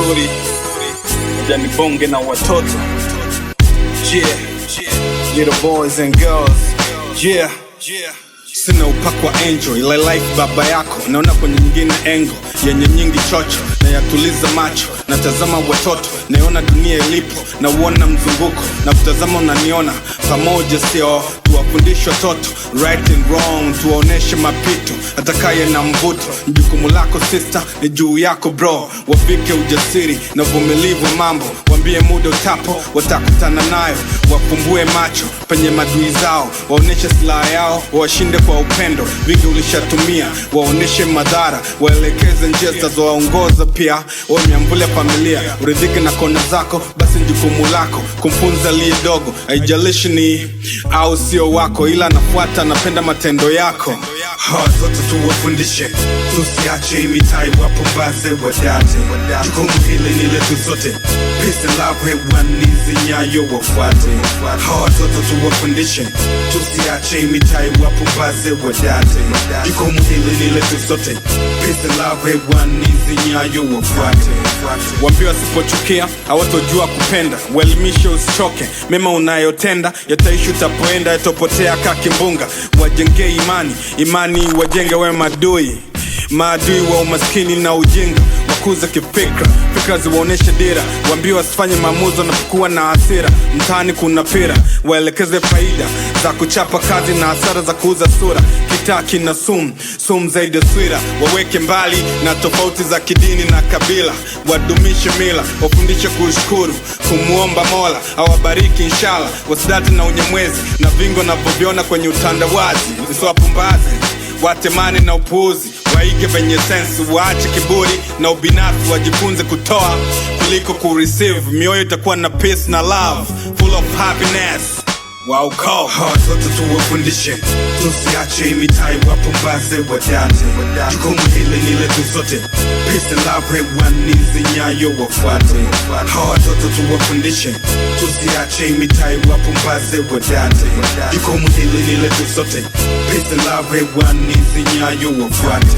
story Jani bonge na watoto. Yeah, little boys and girls. Yeah, sina upako wa angel, ila life baba yako. Naona kwenye nyingine engo yenye nyingi chocho, na yatuliza macho. Natazama watoto, naona dunia ilipo, na uona mzunguko, na kutazama unaniona. Pamoja sio tuwafundishe watoto right and wrong, tuwaoneshe mapito atakaye na mvuto. Jukumu lako sister, ni juu yako bro. Wafike ujasiri na uvumilivu mambo, waambie muda utapo, watakutana nayo. Wafumbue macho penye madui zao, waoneshe silaha yao, washinde kwa upendo. Vingi ulishatumia, waoneshe madhara, waelekeze njia zinazowaongoza pia. Miambule familia, uridhike na kona zako, basi jukumu lako kumfunza aliye dogo. Haijalishi ni au sio wako, ila nafuata napenda matendo yako. Watoto tuwafundishe, tusiache mitai wapumbaze wadate. Jukumu hili ni letu sote, peace and love hewani zinyayo wafuate. Watoto tuwafundishe, tusiache mitai wapumbaze wadate. Jukumu hili ni letu sote, peace and love hewani zinyayo wafuate. Waambie wasipochukia, hawatojua kupenda. Waelimishe usichoke, mema unayotenda yataishi utapoenda, yatopotea kakimbunga. Wajenge imani wajenge we maadui wa umaskini na ujinga. Wakuze kifikra, fikra ziwaoneshe dira. Waambie wasifanye maamuzi wanapokuwa na hasira. Mtaani kuna pira, waelekeze faida za kuchapa kazi na hasara za kuuza sura. Kitaki na sumu zaidi swira. Waweke mbali na tofauti za kidini na kabila. Wadumishe mila, wafundishe kushukuru, kumuomba Mola awabariki inshallah. Wasidati na unyamwezi na vingo na voviona kwenye utandawazi. Usiwapumbaze, watemani na upuuzi, waige venye sense. Waache kiburi na ubinafsi, wajifunze kutoa kuliko kureceive. Mioyo itakuwa na peace na love, full of happiness. Wow, call. Watoto tuwafundishe, tusiache mitai wapumbaze wadate. Jukumu hili ni letu sote, peace and love hewani zinyayo wafuate. Watoto tuwafundishe, tusiache mitai wapumbaze wadate. Jukumu hili ni letu sote, peace and love hewani zinyayo wafuate.